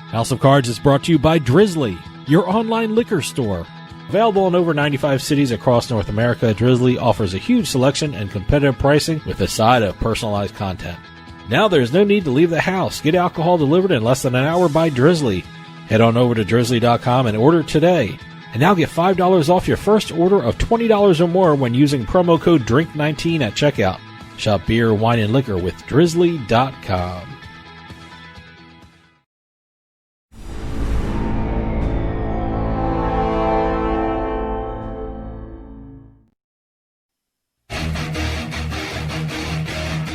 House of Cards is brought to you by Drizzly, your online liquor store. Available in over 95 cities across North America, Drizzly offers a huge selection and competitive pricing with a side of personalized content. Now there's no need to leave the house. Get alcohol delivered in less than an hour by Drizzly. Head on over to drizzly.com and order today. And now get $5 off your first order of $20 or more when using promo code DRINK19 at checkout. Shop beer, wine, and liquor with drizzly.com.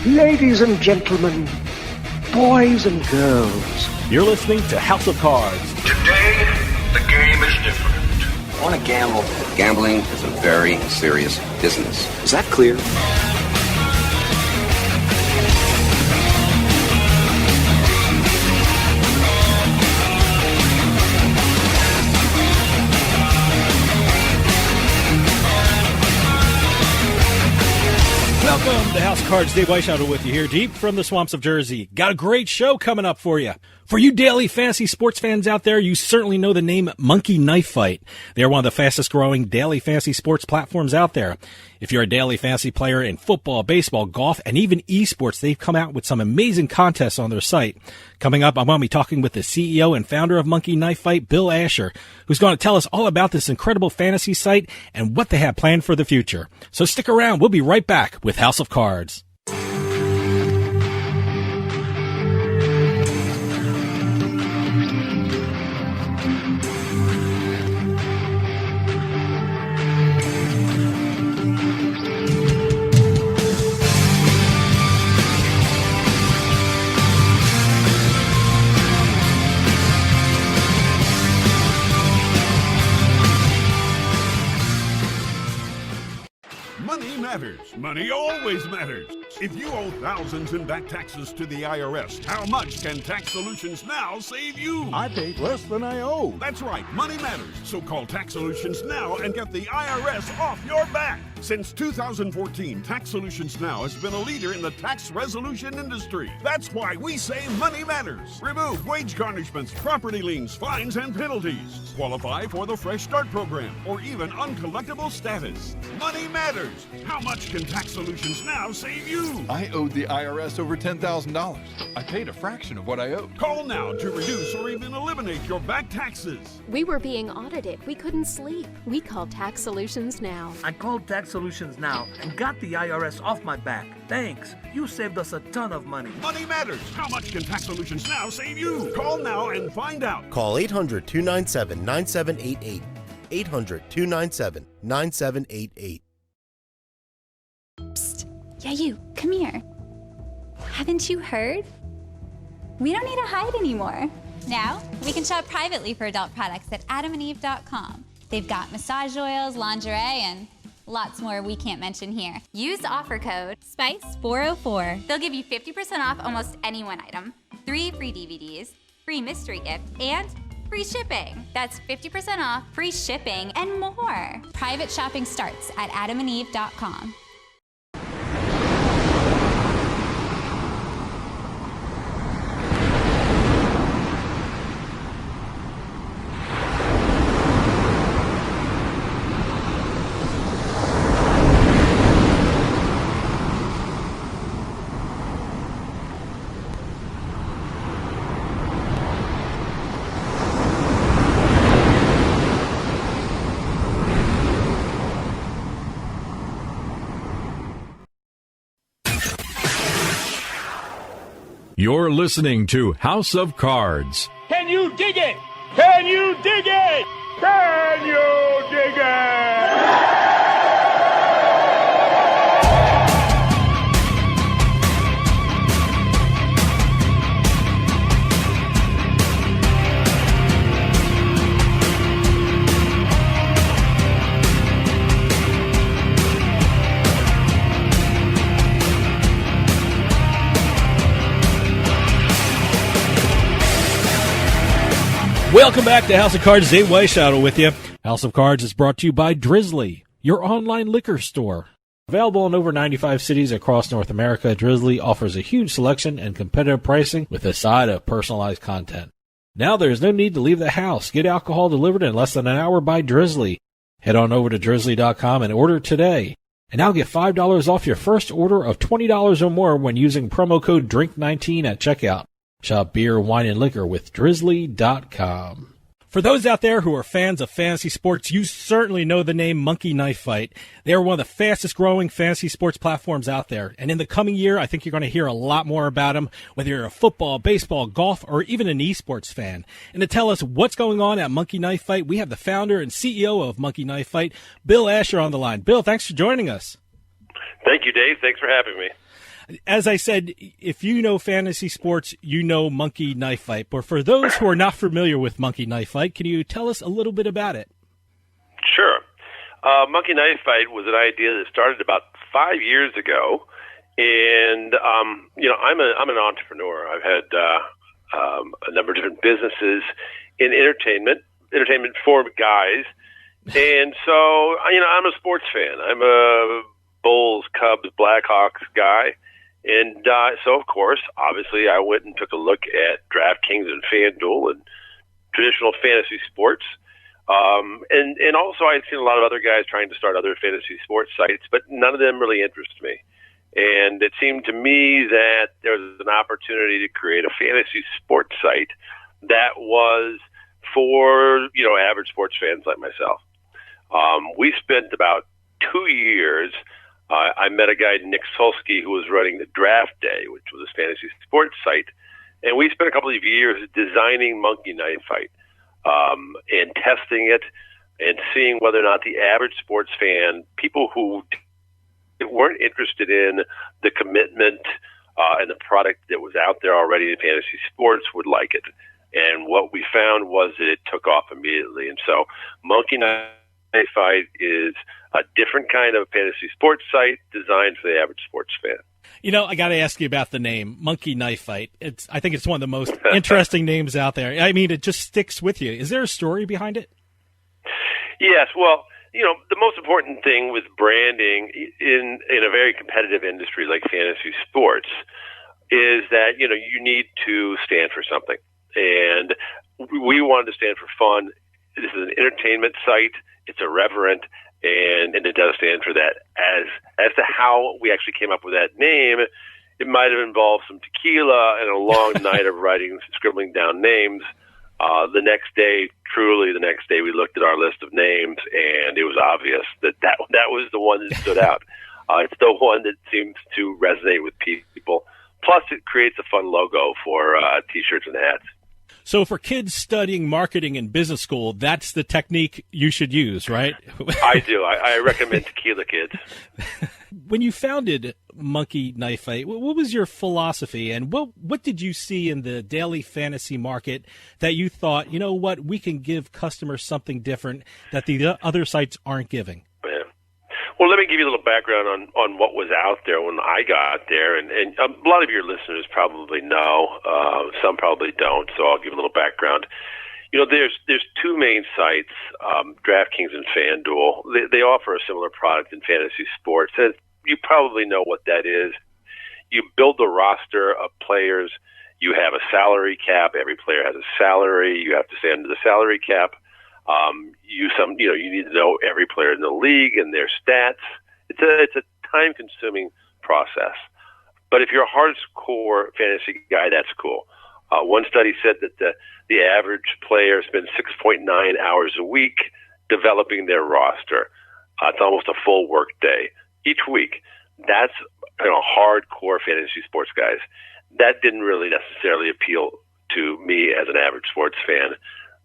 Ladies and gentlemen, boys and girls, You're listening to House of Cards. Today, the game is different. I want to gamble. Gambling is a very serious business. Is that clear? Welcome to House of Cards. Dave Weishaupt with you here, deep from the swamps of Jersey. Got a great show coming up for you. For you daily fantasy sports fans out there, you certainly know the name Monkey Knife Fight. They are one of the fastest growing daily fantasy sports platforms out there. If you're a daily fantasy player in football, baseball, golf, and even esports, they've come out with some amazing contests on their site. Coming up, I'm going to be talking with the CEO and founder of Monkey Knife Fight, Bill Asher, who's going to tell us all about this incredible fantasy site and what they have planned for the future. So stick around. We'll be right back with House of Cards. Money matters. Money always matters. If you owe thousands in back taxes to the IRS, how much can Tax Solutions Now save you? I paid less than I owe. That's right, money matters. So call Tax Solutions Now and get the IRS off your back. Since 2014, Tax Solutions Now has been a leader in the tax resolution industry. That's why we say money matters. Remove wage garnishments, property liens, fines, and penalties. Qualify for the Fresh Start program or even uncollectible status. Money matters. How much can Tax Solutions Now save you? I owed the IRS over $10,000. I paid a fraction of what I owed. Call now to reduce or even eliminate your back taxes. We were being audited. We couldn't sleep. We called Tax Solutions Now. I called Tax Solutions Now and got the IRS off my back. Thanks. You saved us a ton of money. Money matters. How much can Tax Solutions Now save you? Call now and find out. Call 800-297-9788. 800-297-9788. Psst. Yeah, you. Come here. Haven't you heard? We don't need to hide anymore. Now, we can shop privately for adult products at adamandeve.com. They've got massage oils, lingerie, and lots more we can't mention here. Use offer code SPICE404. They'll give you 50% off almost any one item, 3 free DVDs, free mystery gift, and free shipping. That's 50% off, free shipping, and more. Private shopping starts at adamandeve.com. You're listening to House of Cards. Can you dig it? Can you dig it? Can you dig it? Welcome back to House of Cards. Dave Weishaupt with you. House of Cards is brought to you by Drizzly, your online liquor store. Available in over 95 cities across North America, Drizzly offers a huge selection and competitive pricing with a side of personalized content. Now there's no need to leave the house. Get alcohol delivered in less than an hour by Drizzly. Head on over to drizzly.com and order today. And now get $5 off your first order of $20 or more when using promo code DRINK19 at checkout. Shop beer, wine, and liquor with drizzly.com. For those out there who are fans of fantasy sports, you certainly know the name Monkey Knife Fight. They are one of the fastest growing fantasy sports platforms out there. And in the coming year, I think you're going to hear a lot more about them, whether you're a football, baseball, golf, or even an esports fan. And to tell us what's going on at Monkey Knife Fight, we have the founder and CEO of Monkey Knife Fight, Bill Asher, on the line. Bill, thanks for joining us. Thank you, Dave. Thanks for having me. As I said, if you know fantasy sports, you know Monkey Knife Fight. But for those who are not familiar with Monkey Knife Fight, can you tell us a little bit about it? Sure. Monkey Knife Fight was an idea that started about 5 years ago. And, I'm an entrepreneur. I've had a number of different businesses in entertainment for guys. And so, I'm a sports fan. I'm a Bulls, Cubs, Blackhawks guy. And so, of course, obviously, I went and took a look at DraftKings and FanDuel and traditional fantasy sports. And also, I'd seen a lot of other guys trying to start other fantasy sports sites, but none of them really interested me. And it seemed to me that there was an opportunity to create a fantasy sports site that was for, average sports fans like myself. We spent about 2 years. I met a guy, Nick Solsky, who was running the Draft Day, which was a fantasy sports site. And we spent a couple of years designing Monkey Knife Fight and testing it and seeing whether or not the average sports fan, people who weren't interested in the commitment and the product that was out there already in fantasy sports, would like it. And what we found was that it took off immediately. And so Monkey Knife Fight is a different kind of fantasy sports site designed for the average sports fan. I got to ask you about the name, Monkey Knife Fight. I think it's one of the most interesting names out there. I mean, it just sticks with you. Is there a story behind it? Yes. Well, the most important thing with branding in a very competitive industry like fantasy sports is that, you need to stand for something. And we wanted to stand for fun. This is an entertainment site. It's irreverent, and it does stand for that. As to how we actually came up with that name, it might have involved some tequila and a long night of scribbling down names. The next day, we looked at our list of names, and it was obvious that was the one that stood out. It's the one that seems to resonate with people. Plus, it creates a fun logo for T-shirts and hats. So for kids studying marketing in business school, that's the technique you should use, right? I do. I recommend Tequila Kids. When you founded Monkey Knife Fight, what was your philosophy, and what did you see in the daily fantasy market that you thought, we can give customers something different that the other sites aren't giving? Yeah. Well, let me give you a little background on what was out there when I got there, and a lot of your listeners probably know, some probably don't, so I'll give a little background. There's two main sites, DraftKings and FanDuel. They offer a similar product in fantasy sports, and you probably know what that is. You build a roster of players. You have a salary cap. Every player has a salary. You have to stay under the salary cap. You need to know every player in the league and their stats. It's a time-consuming process. But if you're a hardcore fantasy guy, that's cool. One study said that the average player spends 6.9 hours a week developing their roster. It's almost a full work day each week. That's hardcore fantasy sports guys. That didn't really necessarily appeal to me as an average sports fan.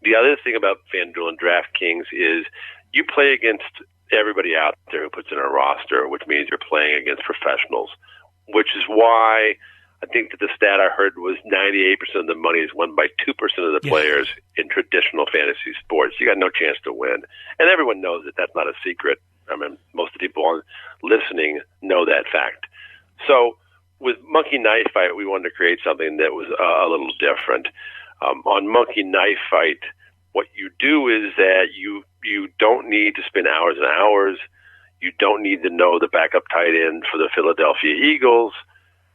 The other thing about FanDuel and DraftKings is you play against everybody out there who puts in a roster, which means you're playing against professionals, which is why I think that the stat I heard was 98% of the money is won by 2% of the players in traditional fantasy sports. You got no chance to win. And everyone knows that that's not a secret. I mean, most of the people listening know that fact. So with Monkey Knife Fight, we wanted to create something that was a little different. On Monkey Knife Fight, what you do is that you don't need to spend hours and hours. You don't need to know the backup tight end for the Philadelphia Eagles.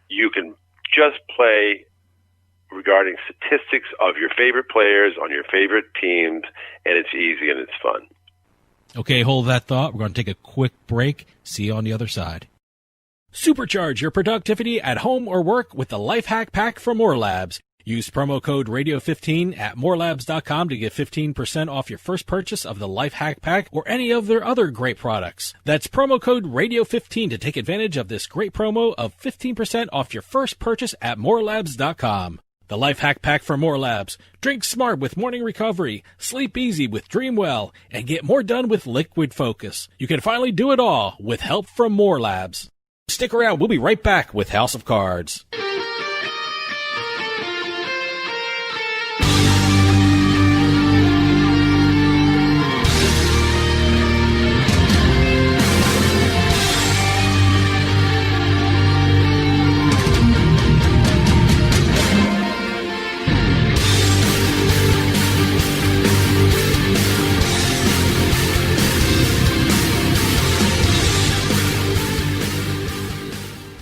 You can just play regarding statistics of your favorite players on your favorite teams, and it's easy and it's fun. Okay, hold that thought. We're going to take a quick break. See you on the other side. Supercharge your productivity at home or work with the Life Hack Pack from More Labs. Use promo code Radio15 at morelabs.com to get 15% off your first purchase of the Life Hack Pack or any of their other great products. That's promo code Radio15 to take advantage of this great promo of 15% off your first purchase at morelabs.com. The Life Hack Pack from More Labs. Drink smart with morning recovery, sleep easy with Dream Well, and get more done with Liquid Focus. You can finally do it all with help from More Labs. Stick around. We'll be right back with House of Cards.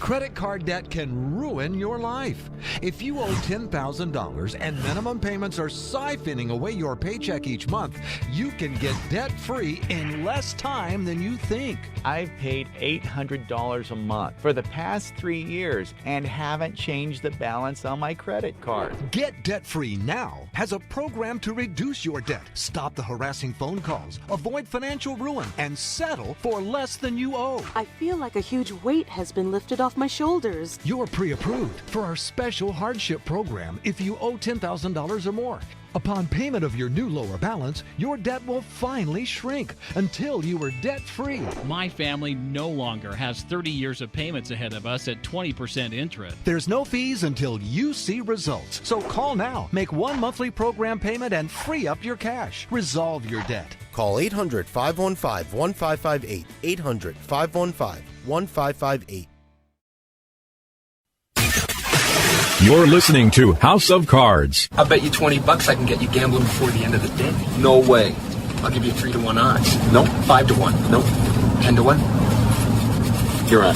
Credit card debt can ruin your life. If you owe $10,000 and minimum payments are siphoning away your paycheck each month, you can get debt-free in less time than you think. I've paid $800 a month for the past 3 years and haven't changed the balance on my credit card. Get debt-free now has a program to reduce your debt, stop the harassing phone calls, avoid financial ruin, and settle for less than you owe. I feel like a huge weight has been lifted off my shoulders. You're pre-approved for our special hardship program if you owe $10,000 or more. Upon payment of your new lower balance, your debt will finally shrink until you are debt-free. My family no longer has 30 years of payments ahead of us at 20% interest. There's no fees until you see results. So call now, make one monthly program payment, and free up your cash. Resolve your debt. Call 800-515-1558. 800-515-1558. You're listening to House of Cards. I'll bet you $20 I can get you gambling before the end of the day. No way. I'll give you 3-to-1 odds. Nope. 5-to-1. Nope. 10-to-1. You're on.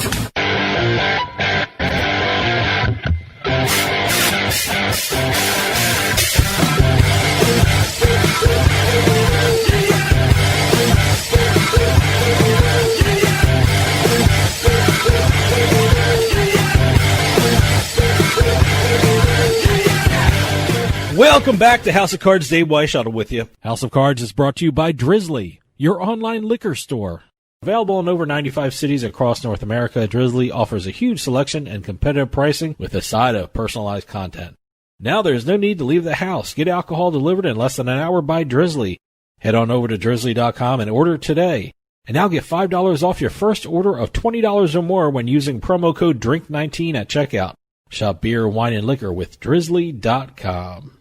Welcome back to House of Cards. Dave Weishuttle with you. House of Cards is brought to you by Drizzly, your online liquor store. Available in over 95 cities across North America, Drizzly offers a huge selection and competitive pricing with a side of personalized content. Now there's no need to leave the house. Get alcohol delivered in less than an hour by Drizzly. Head on over to drizzly.com and order today. And now get $5 off your first order of $20 or more when using promo code DRINK19 at checkout. Shop beer, wine, and liquor with drizzly.com.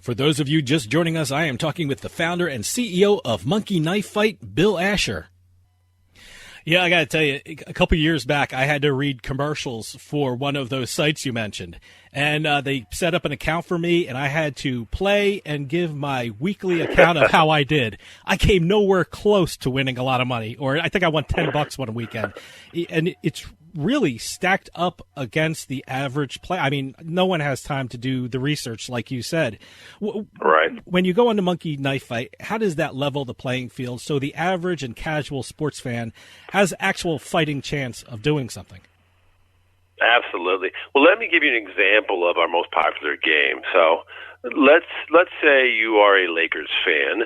For those of you just joining us, I am talking with the founder and CEO of Monkey Knife Fight, Bill Asher. Yeah, I got to tell you, a couple years back, I had to read commercials for one of those sites you mentioned. And they set up an account for me, and I had to play and give my weekly account of how I did. I came nowhere close to winning a lot of money, or I think I won $10 one weekend. And it's really stacked up against the average play. I mean, no one has time to do the research like you said. Right. When you go into Monkey Knife Fight, how does that level the playing field so the average and casual sports fan has actual fighting chance of doing something? Absolutely. Well, let me give you an example of our most popular game. So let's say you are a Lakers fan,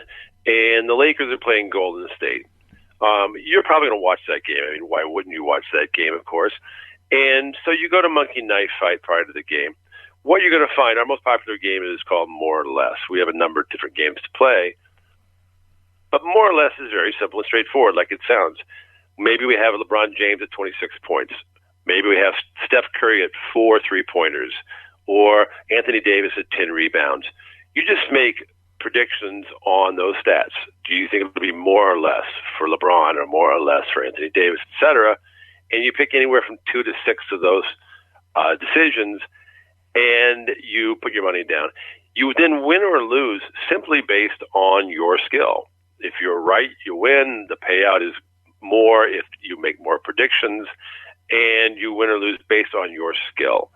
and the Lakers are playing Golden State. You're probably going to watch that game. I mean, why wouldn't you watch that game, of course? And so you go to Monkey Knife Fight prior to the game. What you're going to find, our most popular game is called More or Less. We have a number of different games to play, but More or Less is very simple and straightforward, like it sounds. Maybe we have LeBron James at 26 points. Maybe we have Steph Curry at 4 3-pointers, or Anthony Davis at 10 rebounds. You just make predictions on those stats. Do you think it'll be more or less for LeBron, or more or less for Anthony Davis, et cetera? And you pick anywhere from 2 to 6 of those decisions, and you put your money down. You then win or lose simply based on your skill. If you're right, you win. The payout is more if you make more predictions, and you win or lose based on your skill.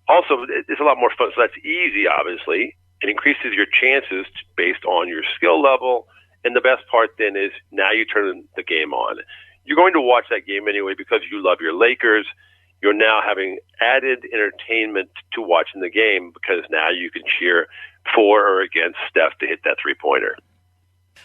Also, it's a lot more fun. So that's easy, obviously. It increases your chances based on your skill level. And the best part then is now you turn the game on. You're going to watch that game anyway because you love your Lakers. You're now having added entertainment to watching the game because now you can cheer for or against Steph to hit that three-pointer.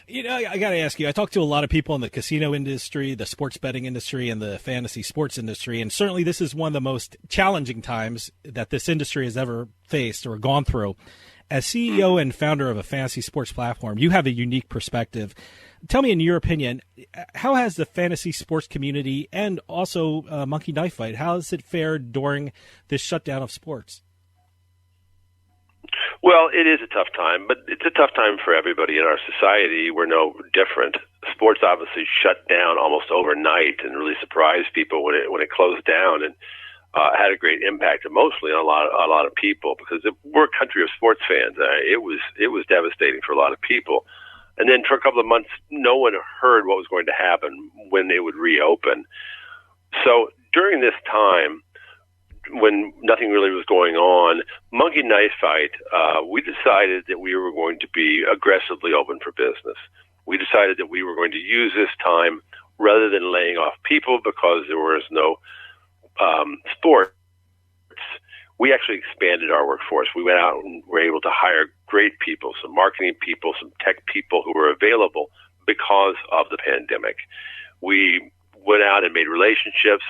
You know, I got to ask you, I talk to a lot of people in the casino industry, the sports betting industry, and the fantasy sports industry, and certainly this is one of the most challenging times that this industry has ever faced or gone through. As CEO and founder of a fantasy sports platform, you have a unique perspective. Tell me, in your opinion, how has the fantasy sports community and also Monkey Knife Fight, how has it fared during this shutdown of sports? Well, it is a tough time, but it's a tough time for everybody in our society. We're no different. Sports obviously shut down almost overnight and really surprised people when it closed down, and had a great impact emotionally on a lot of people because we're a country of sports fans. It was devastating for a lot of people. And then for a couple of months, no one heard what was going to happen when they would reopen. So during this time, when nothing really was going on, Monkey Knife Fight, we decided that we were going to be aggressively open for business. We decided that we were going to use this time rather than laying off people because there was no sports. We actually expanded our workforce. We went out and were able to hire great people, some marketing people, some tech people who were available because of the pandemic. We went out and made relationships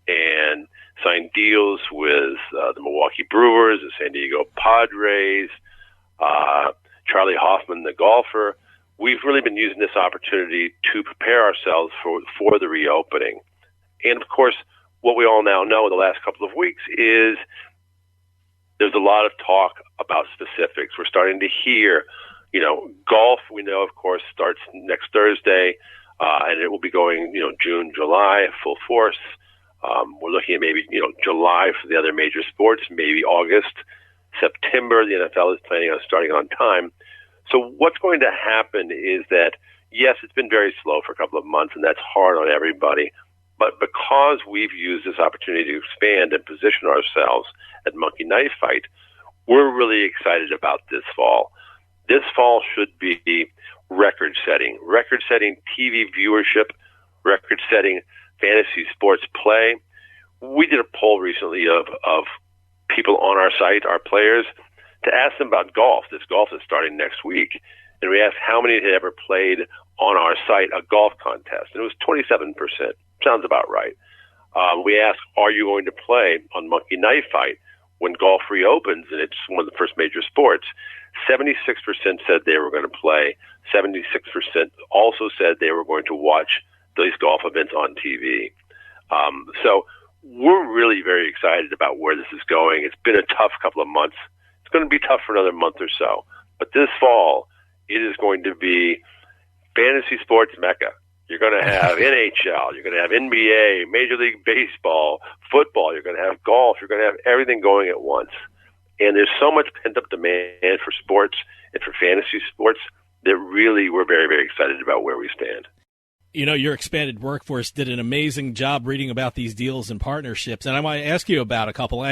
and signed deals with the Milwaukee Brewers, the San Diego Padres, Charlie Hoffman, the golfer. We've really been using this opportunity to prepare ourselves for the reopening. And, of course, what we all now know in the last couple of weeks is there's a lot of talk about specifics. We're starting to hear, golf, we know, of course, starts next Thursday, and it will be going, June, July, full force. We're looking at maybe, July for the other major sports, maybe August, September. The NFL is planning on starting on time. So what's going to happen is that, yes, it's been very slow for a couple of months, and that's hard on everybody. But because we've used this opportunity to expand and position ourselves at Monkey Knife Fight, we're really excited about this fall. This fall should be record-setting TV viewership, record-setting fantasy sports play. We did a poll recently of people on our site, our players, to ask them about golf. This golf is starting next week. And we asked how many had ever played on our site a golf contest. And it was 27%. Sounds about right. We asked, are you going to play on Monkey Knife Fight when golf reopens and it's one of the first major sports? 76% said they were going to play. 76% also said they were going to watch these golf events on TV. So we're really very excited about where this is going. It's been a tough couple of months. It's going to be tough for another month or so. But this fall, it is going to be fantasy sports mecca. You're going to have NHL, you're going to have NBA, Major League Baseball, football, you're going to have golf, you're going to have everything going at once. And there's so much pent-up demand for sports and for fantasy sports that really we're very, very excited about where we stand. Your expanded workforce did an amazing job reading about these deals and partnerships, and I want to ask you about a couple.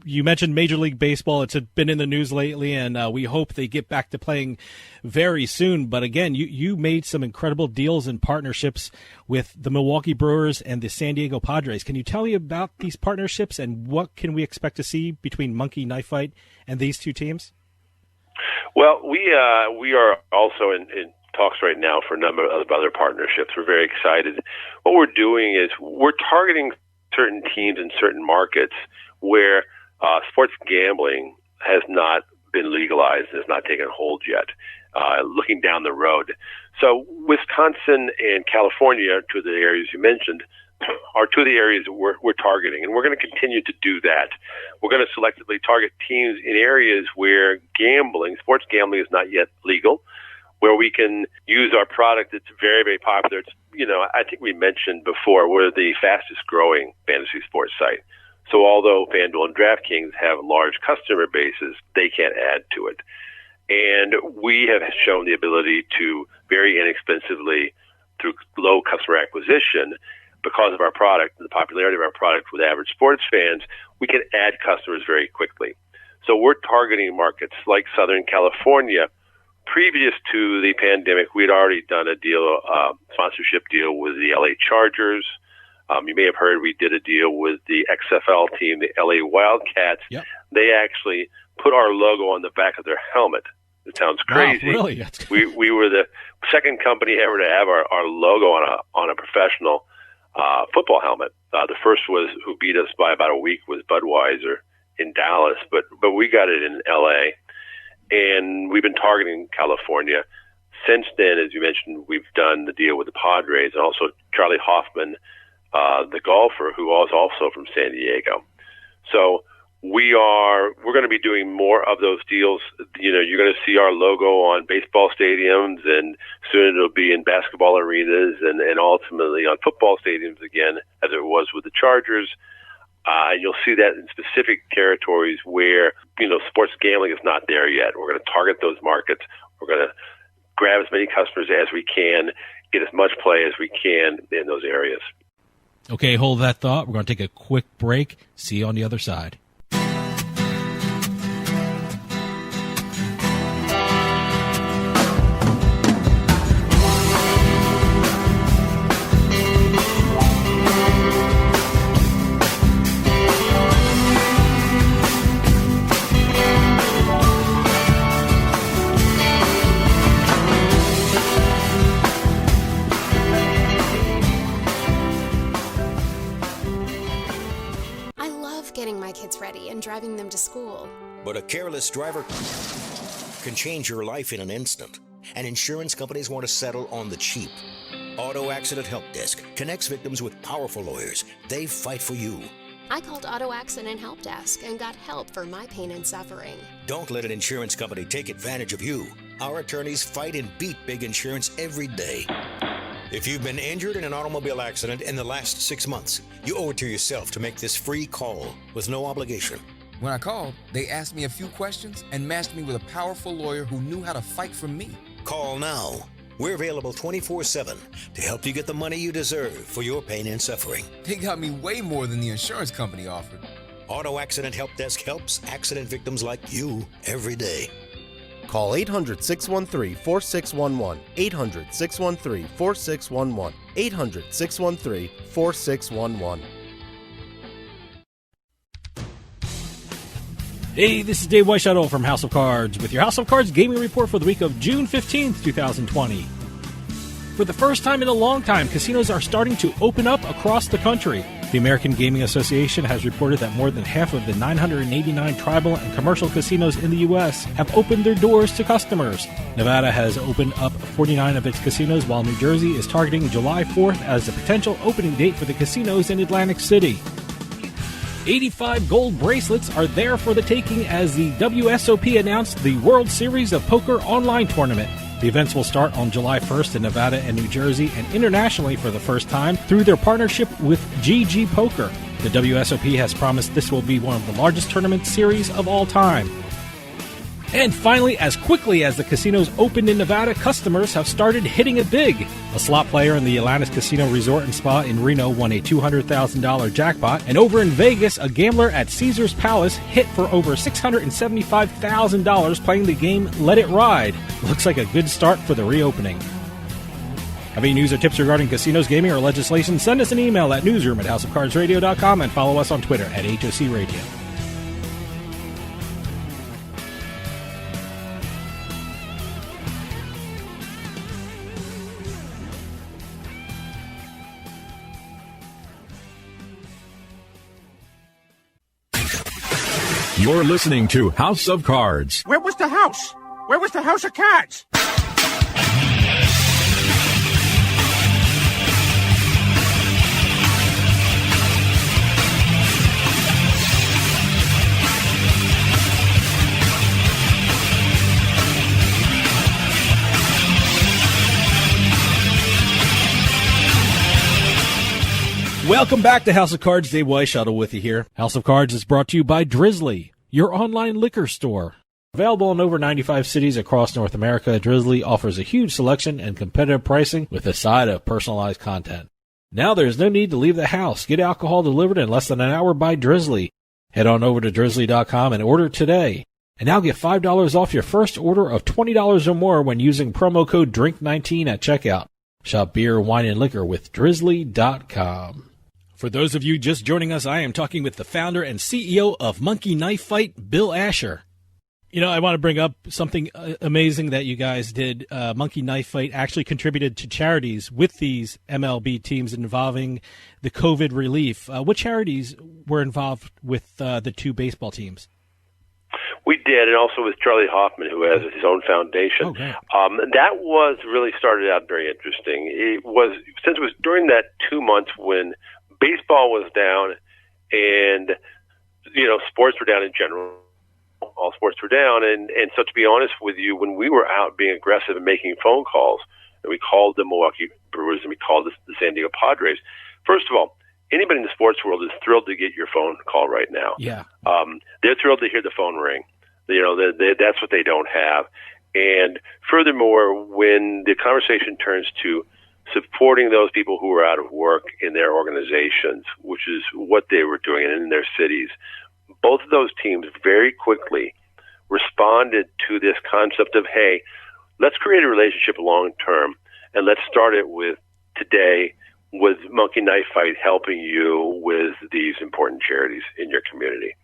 You mentioned Major League Baseball. It's been in the news lately, and we hope they get back to playing very soon. But again, you made some incredible deals and partnerships with the Milwaukee Brewers and the San Diego Padres. Can you tell me about these partnerships and what can we expect to see between Monkey Knife Fight and these two teams? Well, we are also in talks right now for a number of other partnerships. We're very excited. What we're doing is we're targeting certain teams in certain markets where sports gambling has not been legalized, has not taken hold yet, looking down the road. So Wisconsin and California, two of the areas you mentioned, are two of the areas that we're targeting, and we're going to continue to do that. We're going to selectively target teams in areas where sports gambling is not yet legal, where we can use our product that's very, very popular. It's, I think we mentioned before, we're the fastest growing fantasy sports site. So although FanDuel and DraftKings have large customer bases, they can't add to it. And we have shown the ability to very inexpensively, through low customer acquisition, because of our product and the popularity of our product with average sports fans, we can add customers very quickly. So we're targeting markets like Southern California. Previous to the pandemic, we'd already done a deal, sponsorship deal with the LA Chargers. You may have heard we did a deal with the XFL team, the LA Wildcats. Yep. They actually put our logo on the back of their helmet. It sounds crazy. Wow, really? We were the second company ever to have our logo on a professional football helmet. The first who beat us by about a week was Budweiser in Dallas, but we got it in LA, and we've been targeting California. Since then, as you mentioned, we've done the deal with the Padres and also Charlie Hoffman, the golfer, who was also from San Diego. So we're going to be doing more of those deals. You know, you're going to see our logo on baseball stadiums, and soon it'll be in basketball arenas and ultimately on football stadiums again, as it was with the Chargers. And you'll see that in specific territories where, you know, sports gambling is not there yet. We're going to target those markets. We're going to grab as many customers as we can, get as much play as we can in those areas. Okay, hold that thought. We're going to take a quick break. See you on the other side. Ready and driving them to school. But a careless driver can change your life in an instant, and insurance companies want to settle on the cheap. Auto Accident Help Desk connects victims with powerful lawyers. They fight for you. I called Auto Accident Help Desk and got help for my pain and suffering. Don't let an insurance company take advantage of you. Our attorneys fight and beat big insurance every day. If you've been injured in an automobile accident in the last 6 months, you owe it to yourself to make this free call with no obligation. When I called, they asked me a few questions and matched me with a powerful lawyer who knew how to fight for me. Call now. We're available 24/7 to help you get the money you deserve for your pain and suffering. They got me way more than the insurance company offered. Auto Accident Help Desk helps accident victims like you every day. Call 800-613-4611. 800-613-4611. 800-613-4611. Hey, this is Dave Weishuttle from House of Cards with your House of Cards gaming report for the week of June 15th, 2020. For the first time in a long time, casinos are starting to open up across the country. The American Gaming Association has reported that more than half of the 989 tribal and commercial casinos in the U.S. have opened their doors to customers. Nevada has opened up 49 of its casinos, while New Jersey is targeting July 4th as the potential opening date for the casinos in Atlantic City. 85 gold bracelets are there for the taking as the WSOP announced the World Series of Poker online tournament. The events will start on July 1st in Nevada and New Jersey and internationally for the first time through their partnership with GG Poker. The WSOP has promised this will be one of the largest tournament series of all time. And finally, as quickly as the casinos opened in Nevada, customers have started hitting it big. A slot player in the Atlantis Casino Resort and Spa in Reno won a $200,000 jackpot, and over in Vegas, a gambler at Caesars Palace hit for over $675,000 playing the game Let It Ride. Looks like a good start for the reopening. Have any news or tips regarding casinos, gaming, or legislation? Send us an email at newsroom@houseofcardsradio.com and follow us on Twitter at HOC Radio. You're listening to House of Cards. Where was the house? Where was the House of Cards? Welcome back to House of Cards. Dave Weishuttle with you here. House of Cards is brought to you by Drizzly, your online liquor store. Available in over 95 cities across North America, Drizzly offers a huge selection and competitive pricing with a side of personalized content. Now there's no need to leave the house. Get alcohol delivered in less than an hour by Drizzly. Head on over to drizzly.com and order today. And now get $5 off your first order of $20 or more when using promo code DRINK19 at checkout. Shop beer, wine, and liquor with drizzly.com. For those of you just joining us, I am talking with the founder and CEO of Monkey Knife Fight, Bill Asher. You know, I want to bring up something amazing that you guys did. Monkey Knife Fight actually contributed to charities with these MLB teams involving the COVID relief. What charities were involved with the two baseball teams? We did, and also with Charlie Hoffman, who has his own foundation. That was really started out very interesting. Since it was during that 2 months when baseball was down and, sports were down in general. All sports were down, and so to be honest with you, when we were out being aggressive and making phone calls, and we called the Milwaukee Brewers and we called the San Diego Padres, first of all, anybody in the sports world is thrilled to get your phone call right now. Yeah. They're thrilled to hear the phone ring. That's what they don't have. And furthermore, when the conversation turns to supporting those people who are out of work in their organizations, which is what they were doing in their cities, both of those teams very quickly responded to this concept of, hey, let's create a relationship long term, and let's start it with today with Monkey Knife Fight helping you with these important charities in your community.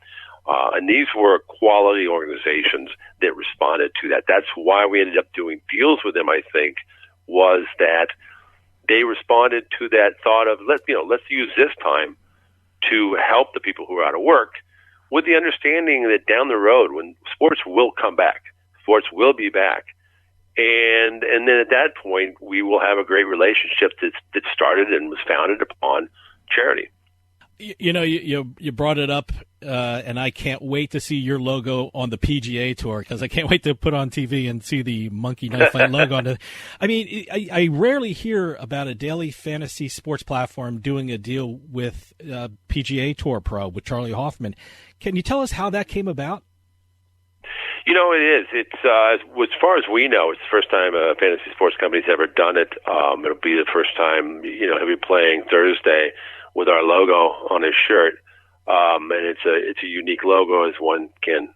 And these were quality organizations that responded to that. That's why we ended up doing deals with them, I think, was that they responded to that thought of, let's use this time to help the people who are out of work, with the understanding that down the road, when sports will come back, sports will be back, and then at that point, we will have a great relationship that started and was founded upon charity. You brought it up, and I can't wait to see your logo on the PGA Tour, because I can't wait to put on TV and see the Monkey Knife Fight logo on it. I mean, I rarely hear about a daily fantasy sports platform doing a deal with PGA Tour Pro with Charlie Hoffman. Can you tell us how that came about? It is. It's as far as we know, it's the first time a fantasy sports company's ever done it. It'll be the first time. He'll be playing Thursday with our logo on his shirt, and it's a unique logo, as one can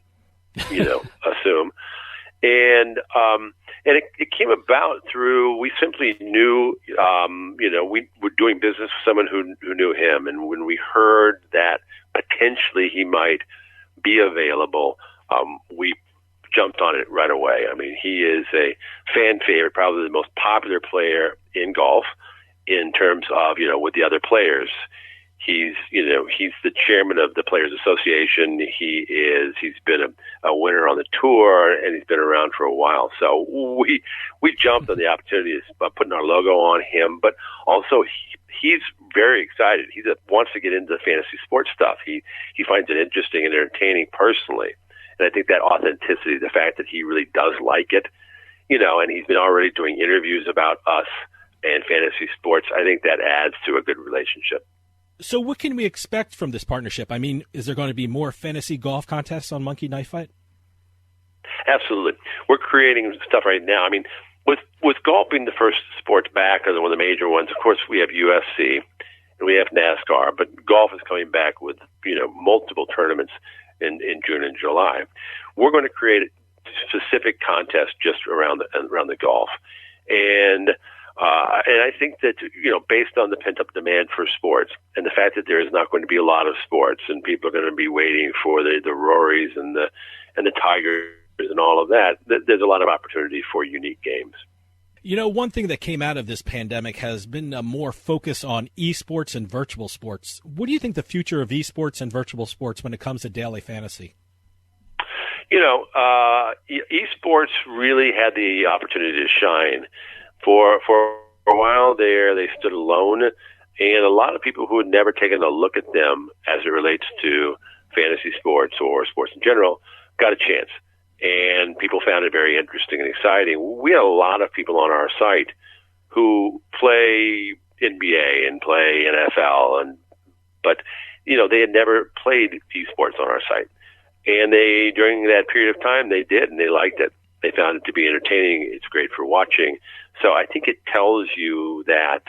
assume. And it came about through, we simply knew, we were doing business with someone who knew him, and when we heard that potentially he might be available, we jumped on it right away. I mean, he is a fan favorite, probably the most popular player in golf in terms of, with the other players. He's the chairman of the Players Association. He's been a winner on the tour, and he's been around for a while. So we jumped on the opportunity of putting our logo on him, but also he's very excited. He wants to get into fantasy sports stuff. He finds it interesting and entertaining personally. And I think that authenticity, the fact that he really does like it, and he's been already doing interviews about us and fantasy sports, I think that adds to a good relationship. So what can we expect from this partnership? I mean, is there going to be more fantasy golf contests on Monkey Knife Fight? Absolutely. We're creating stuff right now. I mean, with golf being the first sports back, or one of the major ones, of course, we have UFC and we have NASCAR, but golf is coming back with, multiple tournaments in June and July. We're going to create specific contests just around the golf. And I think that, based on the pent-up demand for sports and the fact that there is not going to be a lot of sports and people are going to be waiting for the Rorys and the Tigers and all of that, there's a lot of opportunity for unique games. One thing that came out of this pandemic has been a more focus on esports and virtual sports. What do you think the future of esports and virtual sports when it comes to daily fantasy? Esports really had the opportunity to shine. For a while there, they stood alone, and a lot of people who had never taken a look at them as it relates to fantasy sports or sports in general got a chance. And people found it very interesting and exciting. We had a lot of people on our site who play NBA and play NFL, but they had never played esports on our site. And during that period of time, they did, and they liked it. They found it to be entertaining. It's great for watching. So I think it tells you that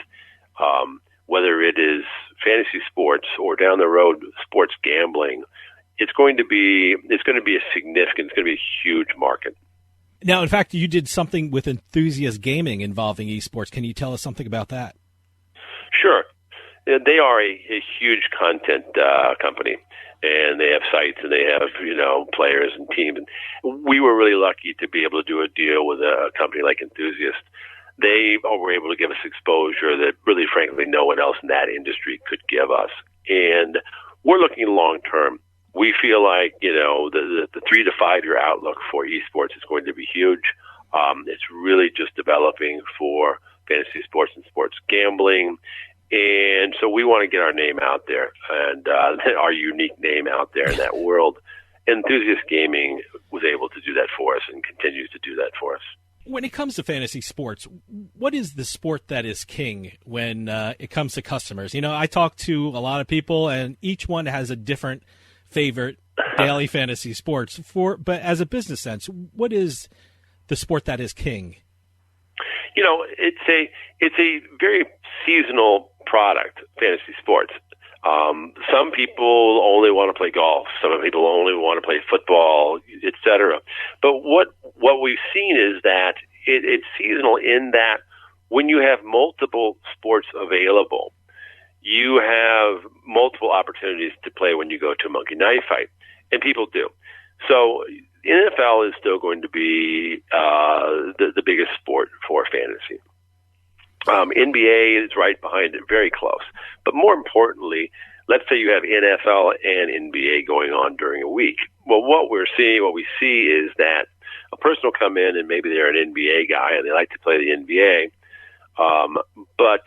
whether it is fantasy sports or down the road sports gambling, it's going to be a significant, it's going to be a huge market. Now, in fact, you did something with Enthusiast Gaming involving esports. Can you tell us something about that? Sure. They are a huge content company, and they have sites, and they have players and teams. And we were really lucky to be able to do a deal with a company like Enthusiast. They were able to give us exposure that really, frankly, no one else in that industry could give us. And we're looking long term. We feel like the 3 to 5 year outlook for esports is going to be huge. It's really just developing for fantasy sports and sports gambling. And so we want to get our name out there and our unique name out there in that world. Enthusiast Gaming was able to do that for us and continues to do that for us. When it comes to fantasy sports, what is the sport that is king when it comes to customers? I talk to a lot of people, and each one has a different favorite daily fantasy sports. But as a business sense, what is the sport that is king? It's a very seasonal product, fantasy sports. Some people only want to play golf. Some people only want to play football, etc. But what we've seen is that it's seasonal in that when you have multiple sports available, you have multiple opportunities to play when you go to a Monkey Knife Fight, and people do. So NFL is still going to be the biggest sport for fantasy. NBA is right behind it, very close. But more importantly, let's say you have NFL and NBA going on during a week. Well, what we see is that a person will come in and maybe they're an NBA guy and they like to play the NBA. But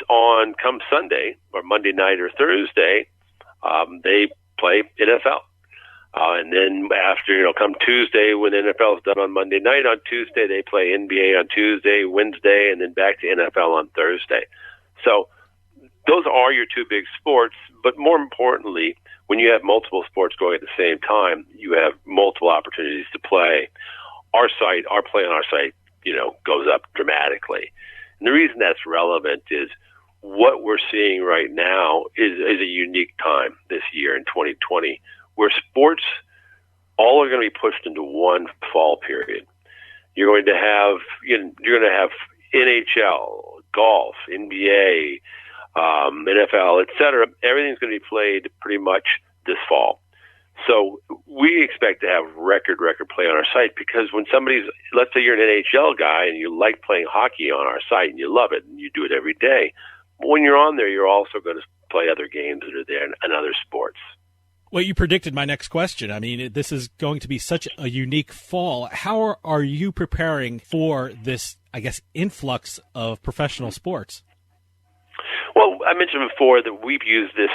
come Sunday or Monday night or Thursday, they play NFL. And then after, come Tuesday when NFL is done on Monday night, on Tuesday they play NBA on Tuesday, Wednesday, and then back to NFL on Thursday. So those are your two big sports. But more importantly, when you have multiple sports going at the same time, you have multiple opportunities to play. Our play on our site, goes up dramatically. And the reason that's relevant is what we're seeing right now is a unique time this year in 2020, where sports all are going to be pushed into one fall period. You're going to have NHL, golf, NBA, NFL, etc. Everything's going to be played pretty much this fall. So we expect to have record play on our site, because when let's say you're an NHL guy and you like playing hockey on our site and you love it and you do it every day, but when you're on there, you're also going to play other games that are there and other sports. Well, you predicted my next question. I mean, this is going to be such a unique fall. How are you preparing for this, influx of professional sports? Well, I mentioned before that we've used this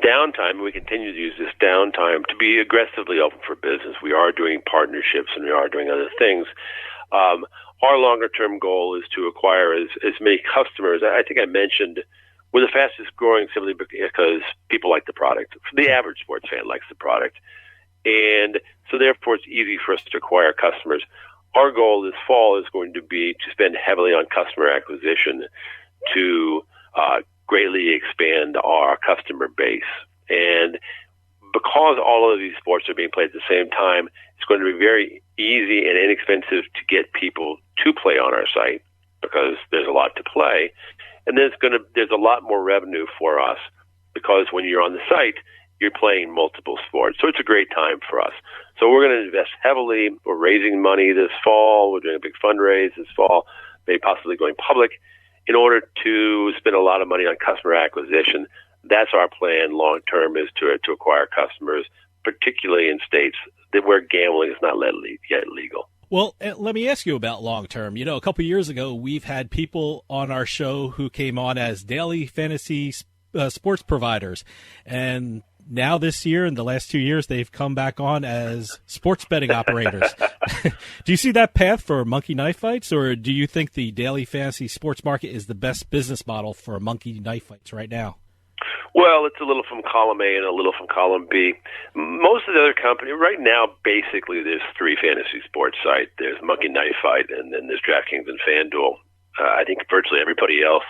downtime, and we continue to use this downtime to be aggressively open for business. We are doing partnerships and we are doing other things. Our longer-term goal is to acquire as many customers. I think I mentioned we're the fastest growing simply because people like the product. The average sports fan likes the product. And so therefore it's easy for us to acquire customers. Our goal this fall is going to be to spend heavily on customer acquisition to greatly expand our customer base. And because all of these sports are being played at the same time, it's going to be very easy and inexpensive to get people to play on our site because there's a lot to play. And there's a lot more revenue for us because when you're on the site, you're playing multiple sports. So it's a great time for us. So we're going to invest heavily. We're raising money this fall. We're doing a big fundraise this fall, maybe possibly going public, in order to spend a lot of money on customer acquisition. That's our plan long term, is to acquire customers, particularly in states where gambling is not yet legal. Well, let me ask you about long term. A couple of years ago, we've had people on our show who came on as daily fantasy sports providers. And now this year and the last 2 years, they've come back on as sports betting operators. Do you see that path for Monkey Knife Fights, or do you think the daily fantasy sports market is the best business model for Monkey Knife Fights right now? Well, it's a little from column A and a little from column B. Most of the other companies, right now, basically there's 3 fantasy sports sites. There's Monkey Knife Fight, and then there's DraftKings and FanDuel. I think virtually everybody else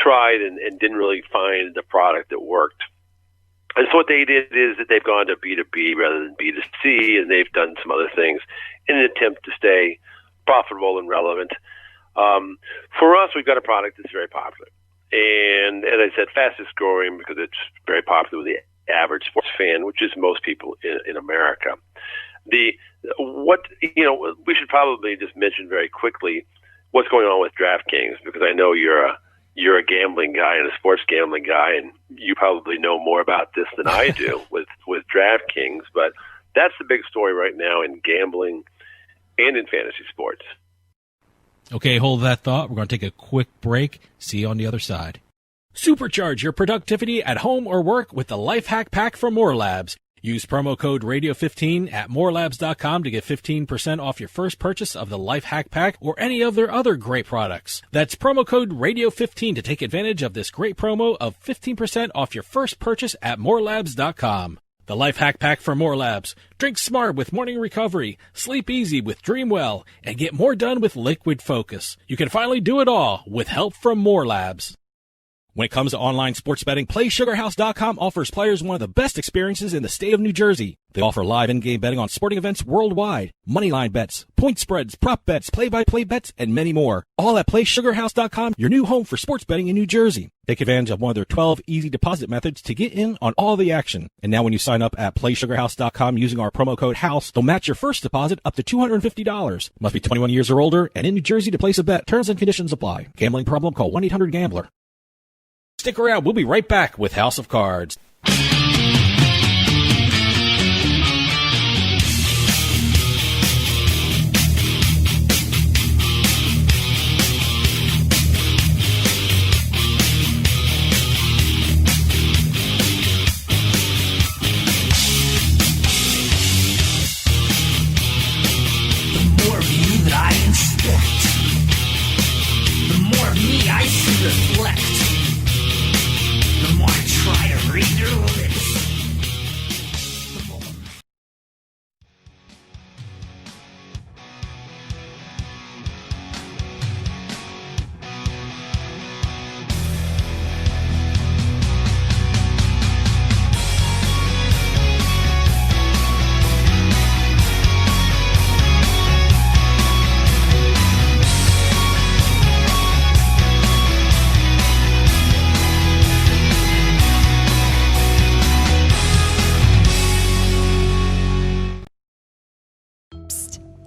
tried and didn't really find the product that worked. And so what they did is that they've gone to B2B rather than B2C, and they've done some other things in an attempt to stay profitable and relevant. For us, we've got a product that's very popular. And as I said, fastest growing because it's very popular with the average sports fan, which is most people in America. We should probably just mention very quickly what's going on with DraftKings, because I know you're a gambling guy and a sports gambling guy, and you probably know more about this than I do with DraftKings. But that's the big story right now in gambling and in fantasy sports. Okay, hold that thought. We're going to take a quick break. See you on the other side. Supercharge your productivity at home or work with the Life Hack Pack from More Labs. Use promo code Radio15 at morelabs.com to get 15% off your first purchase of the Life Hack Pack or any of their other great products. That's promo code Radio15 to take advantage of this great promo of 15% off your first purchase at morelabs.com. The Life Hack Pack from More Labs. Drink smart with Morning Recovery, sleep easy with Dream Well, and get more done with Liquid Focus. You can finally do it all with help from More Labs. When it comes to online sports betting, PlaySugarHouse.com offers players one of the best experiences in the state of New Jersey. They offer live in-game betting on sporting events worldwide, moneyline bets, point spreads, prop bets, play-by-play bets, and many more. All at PlaySugarHouse.com, your new home for sports betting in New Jersey. Take advantage of one of their 12 easy deposit methods to get in on all the action. And now when you sign up at PlaySugarHouse.com using our promo code HOUSE, they'll match your first deposit up to $250. Must be 21 years or older and in New Jersey to place a bet. Terms and conditions apply. Gambling problem? Call 1-800-GAMBLER. Stick around. We'll be right back with House of Cards. The more of you that I inspect, the more of me I see reflect. The more I try to read your lips.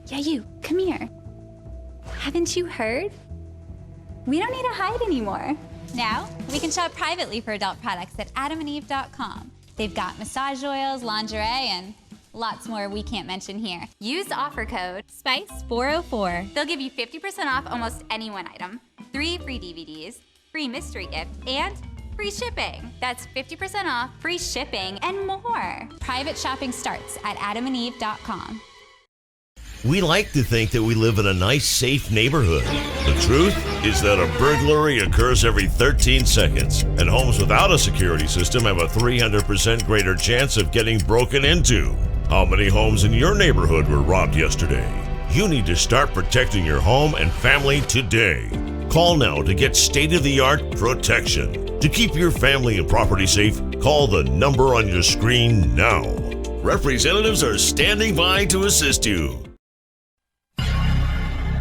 Yeah, you, come here. Haven't you heard? We don't need to hide anymore. Now, we can shop privately for adult products at adamandeve.com. They've got massage oils, lingerie, and lots more we can't mention here. Use offer code SPICE404. They'll give you 50% off almost any one item, 3 free DVDs, free mystery gift, and free shipping. That's 50% off, free shipping, and more. Private shopping starts at adamandeve.com. We like to think that we live in a nice, safe neighborhood. The truth is that a burglary occurs every 13 seconds, and homes without a security system have a 300% greater chance of getting broken into. How many homes in your neighborhood were robbed yesterday? You need to start protecting your home and family today. Call now to get state-of-the-art protection. To keep your family and property safe, call the number on your screen now. Representatives are standing by to assist you.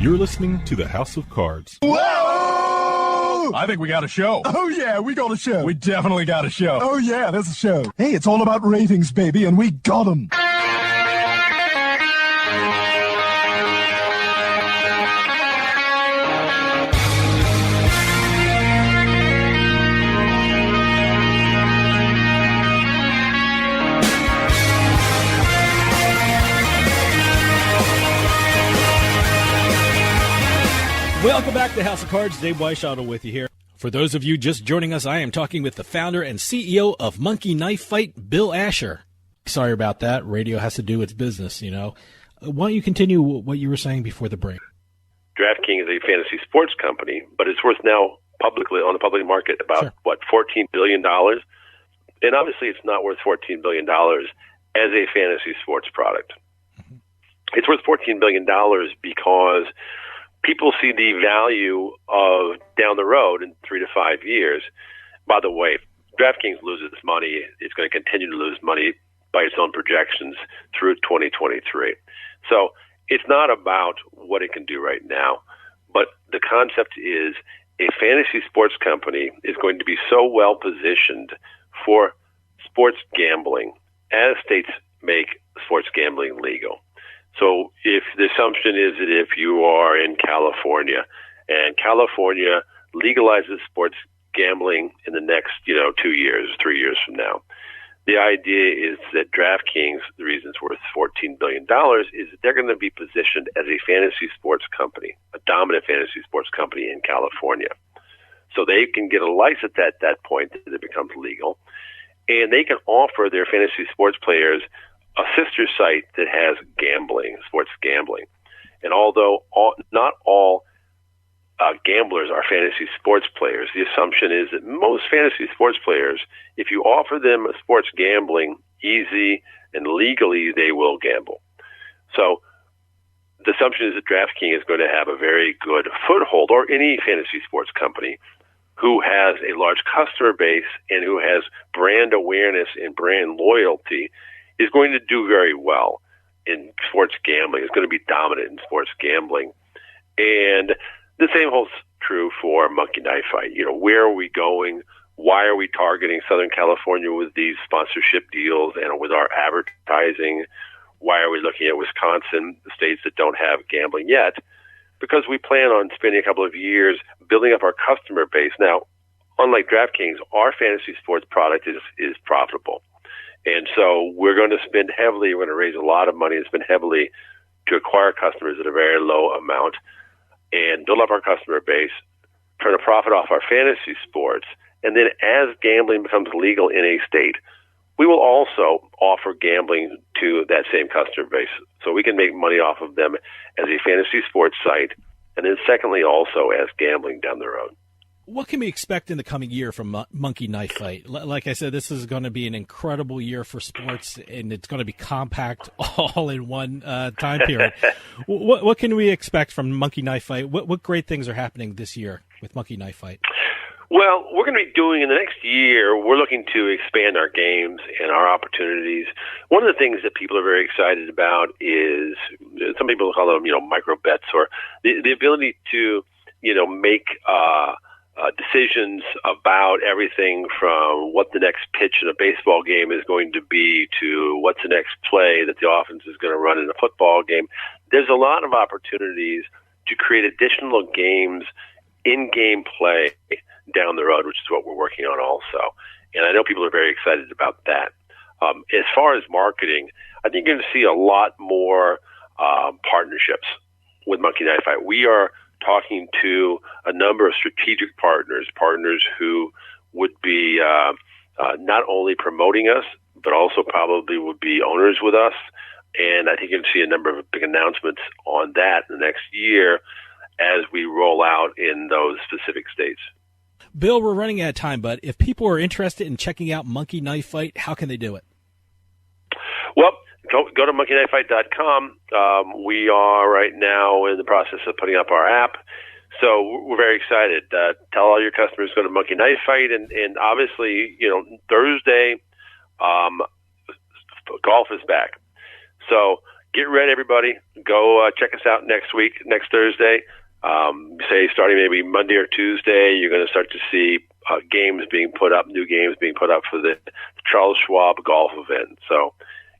You're listening to the House of Cards. Whoa! I think we got a show. Oh, yeah, we got a show. We definitely got a show. Oh, yeah, there's a show. Hey, it's all about ratings, baby, and we got them. Welcome back to House of Cards. Dave Weishottle with you here. For those of you just joining us, I am talking with the founder and CEO of Monkey Knife Fight, Bill Asher. Sorry about that. Radio has to do its business, you know. Why don't you continue what you were saying before the break? DraftKings is a fantasy sports company, but it's worth now publicly on the public market about, $14 billion? And obviously it's not worth $14 billion as a fantasy sports product. Mm-hmm. It's worth $14 billion because people see the value of down the road in 3 to 5 years. By the way, DraftKings loses money. It's going to continue to lose money by its own projections through 2023. So it's not about what it can do right now, but the concept is a fantasy sports company is going to be so well positioned for sports gambling as states make sports gambling legal. So if the assumption is that if you are in California and California legalizes sports gambling in the next, 2 years, 3 years from now, the idea is that DraftKings, the reason it's worth $14 billion, is that they're going to be positioned as a fantasy sports company, a dominant fantasy sports company in California. So they can get a license at that point that it becomes legal, and they can offer their fantasy sports players a sister site that has gambling, sports gambling. And although not all gamblers are fantasy sports players, the assumption is that most fantasy sports players, if you offer them sports gambling easy and legally, they will gamble. So the assumption is that DraftKings is going to have a very good foothold, or any fantasy sports company who has a large customer base and who has brand awareness and brand loyalty is going to do very well in sports gambling. It's going to be dominant in sports gambling. And the same holds true for Monkey Knife Fight. Where are we going? Why are we targeting Southern California with these sponsorship deals and with our advertising? Why are we looking at Wisconsin, the states that don't have gambling yet? Because we plan on spending a couple of years building up our customer base. Now, unlike DraftKings, our fantasy sports product is profitable. And so we're going to spend heavily, we're going to raise a lot of money and spend heavily to acquire customers at a very low amount and build up our customer base, turn a profit off our fantasy sports, and then as gambling becomes legal in a state, we will also offer gambling to that same customer base. So we can make money off of them as a fantasy sports site, and then secondly also as gambling down the road. What can we expect in the coming year from Monkey Knife Fight? Like I said, this is going to be an incredible year for sports, and it's going to be compact all in one time period. What can we expect from Monkey Knife Fight? What great things are happening this year with Monkey Knife Fight? Well, we're going to be doing in the next year, we're looking to expand our games and our opportunities. One of the things that people are very excited about is, some people call them, micro bets, or the ability to, make decisions about everything from what the next pitch in a baseball game is going to be to what's the next play that the offense is going to run in a football game. There's a lot of opportunities to create additional games, in-game play down the road, which is what we're working on also. And I know people are very excited about that. As far as marketing, I think you're going to see a lot more partnerships with Monkey Knife Fight. We are talking to a number of strategic partners who would be not only promoting us, but also probably would be owners with us. And I think you're going to see a number of big announcements on that in the next year as we roll out in those specific states. Bill, we're running out of time, but if people are interested in checking out Monkey Knife Fight, how can they do it? Well, go to monkeyknifefight.com. We are right now in the process of putting up our app, so we're very excited. Tell all your customers to go to Monkey Knife Fight, and obviously, Thursday, golf is back. So get ready, everybody. Go check us out next Thursday. Say starting maybe Monday or Tuesday, you're going to start to see games being put up, new games being put up for the Charles Schwab golf event. So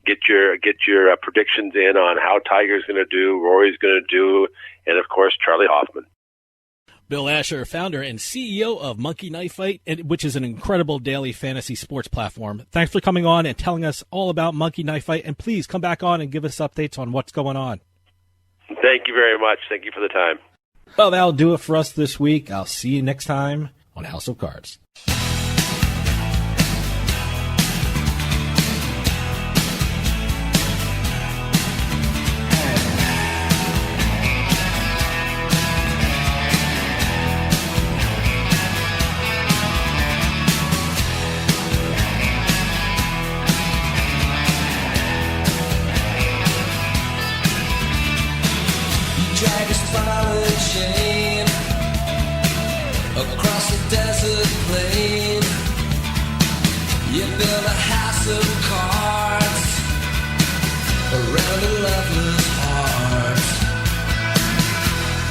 get your predictions in on how Tiger's going to do, Rory's going to do, and of course Charlie Hoffman. Bill Asher, founder and CEO of Monkey Knife Fight, which is an incredible daily fantasy sports platform. Thanks for coming on and telling us all about Monkey Knife Fight, and please come back on and give us updates on what's going on. Thank you very much. Thank you for the time. Well, that'll do it for us this week. I'll see you next time on House of Cards. Across the desert plain. house of cards around a loveless heart.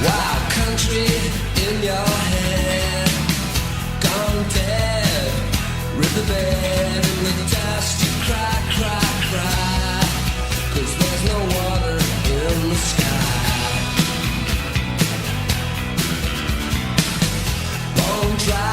Wild country in your head, gone dead, riverbed in the dust. You cry, cry, cry, 'cause there's no water in the sky. Bone dry.